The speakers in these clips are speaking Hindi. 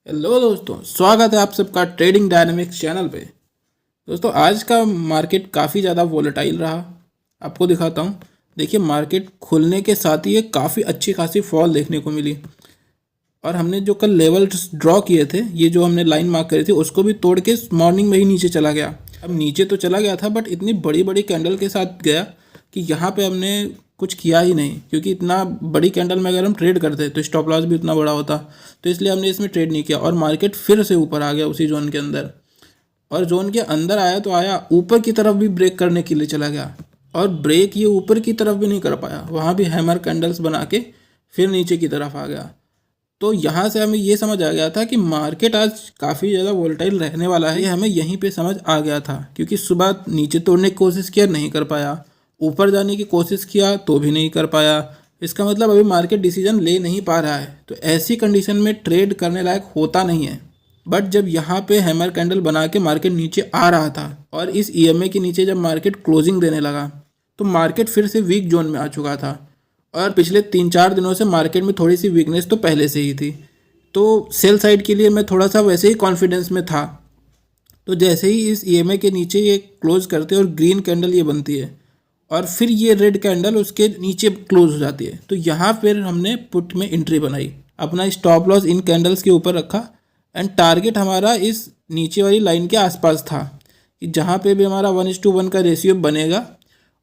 हेलो दोस्तों, स्वागत है आप सबका ट्रेडिंग डायनेमिक्स चैनल पे। दोस्तों, आज का मार्केट काफ़ी ज़्यादा वोलेटाइल रहा। आपको दिखाता हूँ। देखिए, मार्केट खुलने के साथ ही एक काफ़ी अच्छी खासी फॉल देखने को मिली और हमने जो कल लेवल्स ड्रॉ किए थे, ये जो हमने लाइन मार्क करी थी, उसको भी तोड़ के मॉर्निंग में ही नीचे चला गया। अब नीचे तो चला गया था, बट इतनी बड़ी बड़ी कैंडल के साथ गया कि यहाँ पे हमने कुछ किया ही नहीं, क्योंकि इतना बड़ी कैंडल में अगर हम ट्रेड करते तो स्टॉप लॉस भी उतना बड़ा होता। तो इसलिए हमने इसमें ट्रेड नहीं किया और मार्केट फिर से ऊपर आ गया उसी जोन के अंदर। और जोन के अंदर आया तो आया, ऊपर की तरफ भी ब्रेक करने के लिए चला गया और ब्रेक ये ऊपर की तरफ भी नहीं कर पाया, वहाँ भी हैमर कैंडल्स बना के फिर नीचे की तरफ आ गया। तो यहाँ से हमें ये समझ आ गया था कि मार्केट आज काफ़ी ज़्यादा वोलेटाइल रहने वाला है। ये हमें यहीं पे समझ आ गया था, क्योंकि सुबह नीचे तोड़ने की कोशिश किया, नहीं कर पाया। ऊपर जाने की कोशिश किया तो भी नहीं कर पाया। इसका मतलब अभी मार्केट डिसीजन ले नहीं पा रहा है। तो ऐसी कंडीशन में ट्रेड करने लायक होता नहीं है। बट जब यहाँ पे हैमर कैंडल बना के मार्केट नीचे आ रहा था और इस ईएमए के नीचे जब मार्केट क्लोजिंग देने लगा, तो मार्केट फिर से वीक जोन में आ चुका था। और पिछले 3-4 दिनों से मार्केट में थोड़ी सी वीकनेस तो पहले से ही थी। तो सेल साइड के लिए मैं थोड़ा सा वैसे ही कॉन्फिडेंस में था। तो जैसे ही इस ईएमए के नीचे ये क्लोज करते हैं और ग्रीन कैंडल ये बनती है और फिर ये रेड कैंडल उसके नीचे क्लोज हो जाती है, तो यहाँ फिर हमने पुट में एंट्री बनाई। अपना स्टॉप लॉस इन कैंडल्स के ऊपर रखा एंड टारगेट हमारा इस नीचे वाली लाइन के आसपास था कि जहाँ पे भी हमारा 1:1 का रेशियो बनेगा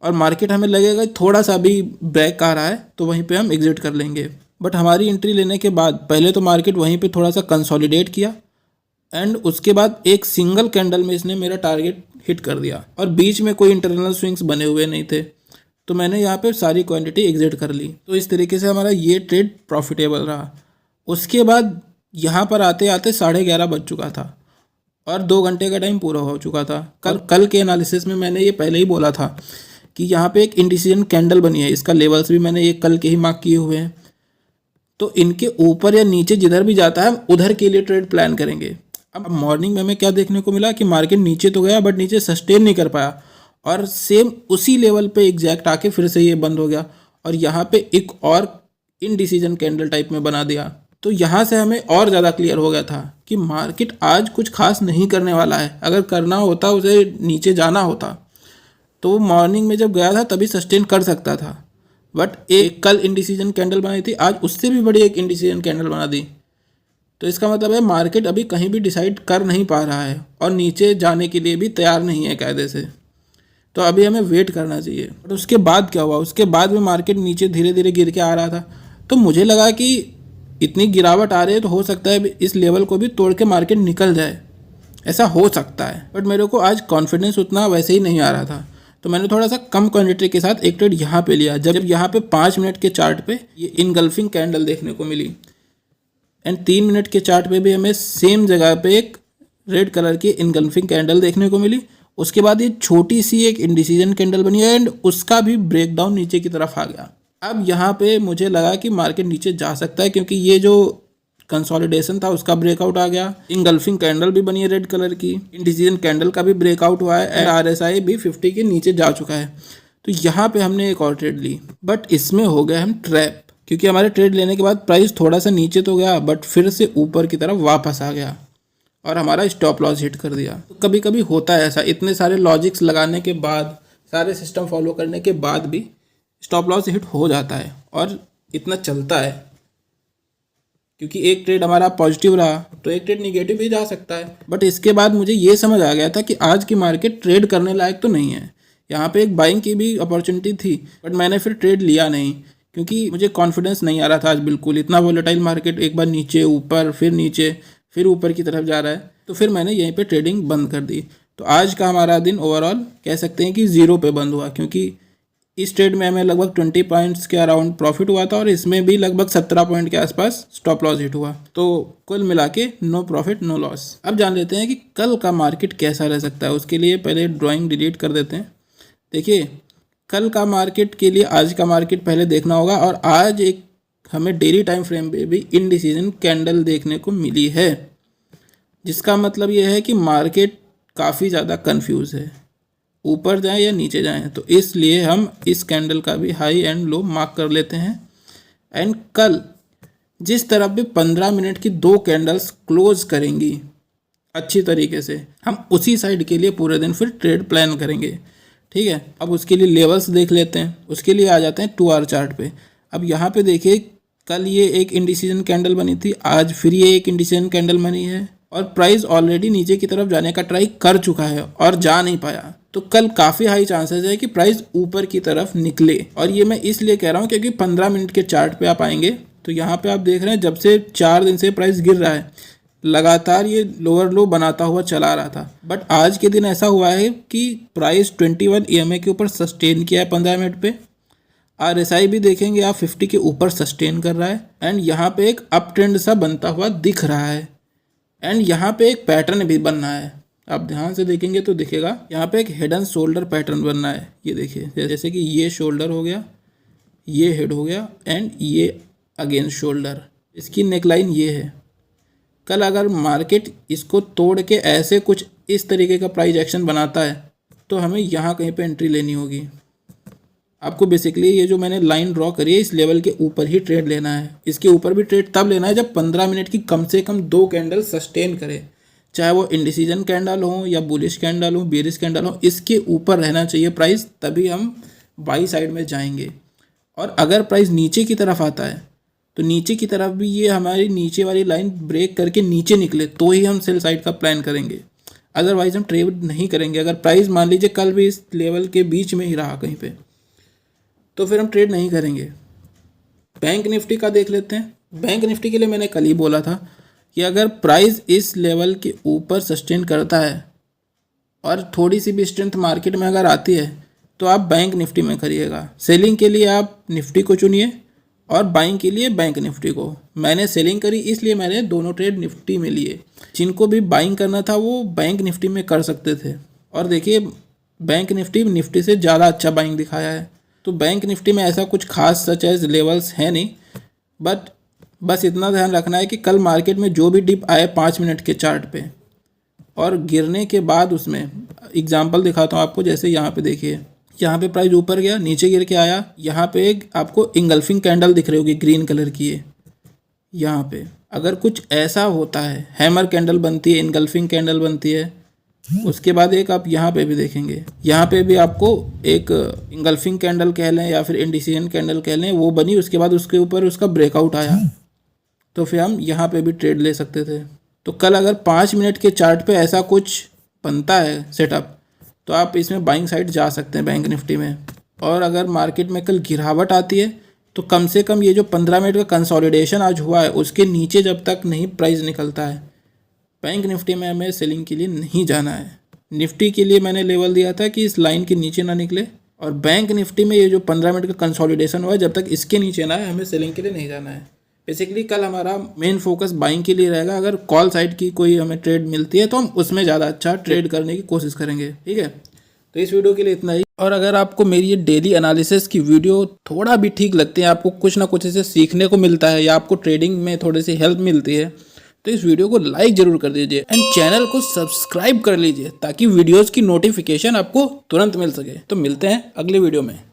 और मार्केट हमें लगेगा थोड़ा सा भी ब्रेक आ रहा है तो वहीं पे हम एग्जिट कर लेंगे। बट हमारी एंट्री लेने के बाद पहले तो मार्केट वहीं पे थोड़ा सा कंसोलिडेट किया एंड उसके बाद एक सिंगल कैंडल में इसने मेरा टारगेट हिट कर दिया और बीच में कोई इंटरनल स्विंग्स बने हुए नहीं थे। तो मैंने यहाँ पे सारी क्वांटिटी एग्जिट कर ली। तो इस तरीके से हमारा ये ट्रेड प्रॉफिटेबल रहा। उसके बाद यहाँ पर आते आते 11:30 बज चुका था और 2 घंटे का टाइम पूरा हो चुका था। कल के एनालिसिस में मैंने ये पहले ही बोला था कि यहाँ पे एक इंडिसीजन कैंडल बनी है, इसका लेवल्स भी मैंने ये कल के ही मार्क किए हुए हैं। तो इनके ऊपर या नीचे जिधर भी जाता है हम उधर के लिए ट्रेड प्लान करेंगे। अब मॉर्निंग में हमें क्या देखने को मिला कि मार्केट नीचे तो गया बट नीचे सस्टेन नहीं कर पाया और सेम उसी लेवल पे एग्जैक्ट आके फिर से ये बंद हो गया और यहाँ पे एक और इनडिसीजन कैंडल टाइप में बना दिया। तो यहाँ से हमें और ज़्यादा क्लियर हो गया था कि मार्केट आज कुछ खास नहीं करने वाला है। अगर करना होता, उसे नीचे जाना होता, तो वो मॉर्निंग में जब गया था तभी सस्टेन कर सकता था। बट एक कल इंडिसीजन कैंडल बनाई थी, आज उससे भी बड़ी एक इंडिसीजन कैंडल बना दी। तो इसका मतलब है मार्केट अभी कहीं भी डिसाइड कर नहीं पा रहा है और नीचे जाने के लिए भी तैयार नहीं है कायदे से। तो अभी हमें वेट करना चाहिए। बट उसके बाद क्या हुआ, उसके बाद में मार्केट नीचे धीरे धीरे गिर के आ रहा था। तो मुझे लगा कि इतनी गिरावट आ रही है तो हो सकता है इस लेवल को भी तोड़ के मार्केट निकल जाए, ऐसा हो सकता है। बट मेरे को आज कॉन्फिडेंस उतना वैसे ही नहीं आ रहा था, तो मैंने थोड़ा सा कम क्वांटिटी के साथ एक ट्रेड यहाँ पे लिया। जब यहाँ पे 5 मिनट के चार्ट पे ये इनगल्फिंग कैंडल देखने को मिली एंड 3 मिनट के चार्ट पे भी हमें सेम जगह पे एक रेड कलर की इनगल्फिंग कैंडल देखने को मिली। उसके बाद ये छोटी सी एक इंडिसीजन कैंडल बनी एंड उसका भी ब्रेकडाउन नीचे की तरफ आ गया। अब यहाँ पे मुझे लगा कि मार्केट नीचे जा सकता है, क्योंकि ये जो कंसोलिडेशन था उसका ब्रेकआउट आ गया। इनगल्फिंग कैंडल भी बनी है रेड कलर की, इंडिसीजन कैंडल का भी ब्रेकआउट हुआ है, RSI भी 50 के नीचे जा चुका है। तो यहाँ पे हमने एक और ट्रेड ली, बट इसमें हो गए हम ट्रैप, क्योंकि हमारे ट्रेड लेने के बाद प्राइस थोड़ा सा नीचे तो गया बट फिर से ऊपर की तरफ वापस आ गया और हमारा स्टॉप लॉस हिट कर दिया। तो कभी कभी होता है ऐसा, इतने सारे लॉजिक्स लगाने के बाद, सारे सिस्टम फॉलो करने के बाद भी स्टॉप लॉस हिट हो जाता है और इतना चलता है। क्योंकि एक ट्रेड हमारा पॉजिटिव रहा तो एक ट्रेड निगेटिव भी जा सकता है। बट इसके बाद मुझे ये समझ आ गया था कि आज की मार्केट ट्रेड करने लायक तो नहीं है। यहाँ पे एक बाइंग की भी अपॉर्चुनिटी थी बट मैंने फिर ट्रेड लिया नहीं, क्योंकि मुझे कॉन्फिडेंस नहीं आ रहा था आज बिल्कुल। इतना वोलेटाइल मार्केट, एक बार नीचे ऊपर फिर नीचे फिर ऊपर की तरफ जा रहा है, तो फिर मैंने यहीं पे ट्रेडिंग बंद कर दी। तो आज का हमारा दिन ओवरऑल कह सकते हैं कि 0 पे बंद हुआ, क्योंकि इस ट्रेड में हमें लगभग 20 पॉइंट्स के अराउंड प्रॉफिट हुआ था और इसमें भी लगभग 17 पॉइंट के आसपास स्टॉप लॉस हिट हुआ। तो कुल मिला के नो प्रॉफिट नो लॉस। अब जान लेते हैं कि कल का मार्केट कैसा रह सकता है। उसके लिए पहले ड्राइंग डिलीट कर देते हैं। देखिए, कल का मार्केट के लिए आज का मार्केट पहले देखना होगा और आज एक हमें डेली टाइम फ्रेम पे भी इनडिसीजन कैंडल देखने को मिली है, जिसका मतलब ये है कि मार्केट काफ़ी ज़्यादा कंफ्यूज है, ऊपर जाएं या नीचे जाएं। तो इसलिए हम इस कैंडल का भी हाई एंड लो मार्क कर लेते हैं। एंड कल जिस तरफ भी 15 मिनट की 2 कैंडल्स क्लोज करेंगी अच्छी तरीके से, हम उसी साइड के लिए पूरे दिन फिर ट्रेड प्लान करेंगे। ठीक है, अब उसके लिए लेवल्स देख लेते हैं। उसके लिए आ जाते हैं 2 आवर चार्ट पे। अब यहाँ पे देखिए, कल ये एक इंडिसीजन कैंडल बनी थी, आज फिर ये एक इंडिसीजन कैंडल बनी है और प्राइस ऑलरेडी नीचे की तरफ जाने का ट्राई कर चुका है और जा नहीं पाया। तो कल काफ़ी हाई चांसेस है कि प्राइस ऊपर की तरफ निकले। और ये मैं इसलिए कह रहा हूँ क्योंकि 15 मिनट के चार्ट पे आप आएंगे तो यहाँ पे आप देख रहे हैं जब से 4 दिन से प्राइस गिर रहा है, लगातार ये लोअर लो बनाता हुआ चला रहा था। बट आज के दिन ऐसा हुआ है कि प्राइस 21 EMA के ऊपर सस्टेन किया है 15 मिनट पे। RSI भी देखेंगे आप 50 के ऊपर सस्टेन कर रहा है एंड यहाँ पे एक अप ट्रेंड सा बनता हुआ दिख रहा है एंड यहाँ पे एक पैटर्न भी बनना है। आप ध्यान से देखेंगे तो दिखेगा यहाँ पे एक हेड एंड शोल्डर पैटर्न बनना है। ये देखिए, जैसे कि ये शोल्डर हो गया, ये हेड हो गया एंड ये अगेंस्ट शोल्डर, इसकी नेकलाइन ये है। कल अगर मार्केट इसको तोड़ के ऐसे कुछ इस तरीके का प्राइस एक्शन बनाता है तो हमें यहाँ कहीं पे एंट्री लेनी होगी। आपको बेसिकली ये जो मैंने लाइन ड्रॉ करी है इस लेवल के ऊपर ही ट्रेड लेना है। इसके ऊपर भी ट्रेड तब लेना है जब 15 मिनट की कम से कम 2 कैंडल सस्टेन करे, चाहे वो इंडिसीजन कैंडल हो या बुलिश कैंडल हो, बेरिश कैंडल हो, इसके ऊपर रहना चाहिए प्राइस, तभी हम बाई साइड में जाएंगे। और अगर प्राइस नीचे की तरफ आता है तो नीचे की तरफ भी ये हमारी नीचे वाली लाइन ब्रेक करके नीचे निकले तो ही हम सेल साइड का प्लान करेंगे, अदरवाइज हम ट्रेड नहीं करेंगे। अगर प्राइस मान लीजिए कल भी इस लेवल के बीच में ही रहा कहीं पे तो फिर हम ट्रेड नहीं करेंगे। बैंक निफ्टी का देख लेते हैं। बैंक निफ्टी के लिए मैंने कल ही बोला था कि अगर प्राइस इस लेवल के ऊपर सस्टेन करता है और थोड़ी सी भी स्ट्रेंथ मार्केट में अगर आती है तो आप बैंक निफ्टी में करिएगा। सेलिंग के लिए आप निफ्टी को चुनिए और बाइंग के लिए बैंक निफ्टी को। मैंने सेलिंग करी इसलिए मैंने दोनों ट्रेड निफ्टी में लिए। जिनको भी बाइंग करना था वो बैंक निफ्टी में कर सकते थे। और देखिए, बैंक निफ्टी निफ्टी से ज़्यादा अच्छा बाइंग दिखाया है। तो बैंक निफ्टी में ऐसा कुछ खास सच एज लेवल्स है नहीं, बट बस इतना ध्यान रखना है कि कल मार्केट में जो भी डिप आए 5 मिनट के चार्ट पे और गिरने के बाद उसमें एग्जांपल दिखाता हूँ आपको। जैसे यहाँ पे देखिए, यहाँ पे प्राइस ऊपर गया, नीचे गिर के आया, यहाँ पे एक आपको इंगल्फिंग कैंडल दिख रही होगी ग्रीन कलर की है। यहाँ पे अगर कुछ ऐसा होता है, हैमर कैंडल बनती है, इंगल्फिंग कैंडल बनती है, उसके बाद एक आप यहाँ पे भी देखेंगे, यहाँ पे भी आपको एक इंगल्फिंग कैंडल कह लें या फिर इंडिसीजन कैंडल कह लें, वो बनी। उसके बाद उसके ऊपर उसका ब्रेकआउट आया तो फिर हम यहाँ पे भी ट्रेड ले सकते थे। तो कल अगर 5 मिनट के चार्ट पे ऐसा कुछ बनता है सेटअप तो आप इसमें बाइंग साइड जा सकते हैं बैंक निफ्टी में। और अगर मार्केट में कल गिरावट आती है तो कम से कम ये जो 15 मिनट का कंसोलिडेशन आज हुआ है उसके नीचे जब तक नहीं प्राइस निकलता है, बैंक निफ्टी में हमें सेलिंग के लिए नहीं जाना है। निफ्टी के लिए मैंने लेवल दिया था कि इस लाइन के नीचे ना निकले, और बैंक निफ्टी में ये जो 15 मिनट का कंसोलिडेशन हुआ है जब तक इसके नीचे ना है हमें सेलिंग के लिए नहीं जाना है। बेसिकली कल हमारा मेन फोकस बाइंग के लिए रहेगा। अगर कॉल साइड की कोई हमें ट्रेड मिलती है तो हम उसमें ज़्यादा अच्छा ट्रेड करने की कोशिश करेंगे। ठीक है, तो इस वीडियो के लिए इतना ही। और अगर आपको मेरी ये डेली एनालिसिस की वीडियो थोड़ा भी ठीक लगती है, आपको कुछ ना कुछ इसे सीखने को मिलता है या आपको ट्रेडिंग में थोड़ी सी हेल्प मिलती है, तो इस वीडियो को लाइक जरूर कर दीजिए एंड चैनल को सब्सक्राइब कर लीजिए ताकि वीडियोस की नोटिफिकेशन आपको तुरंत मिल सके। तो मिलते हैं अगले वीडियो में।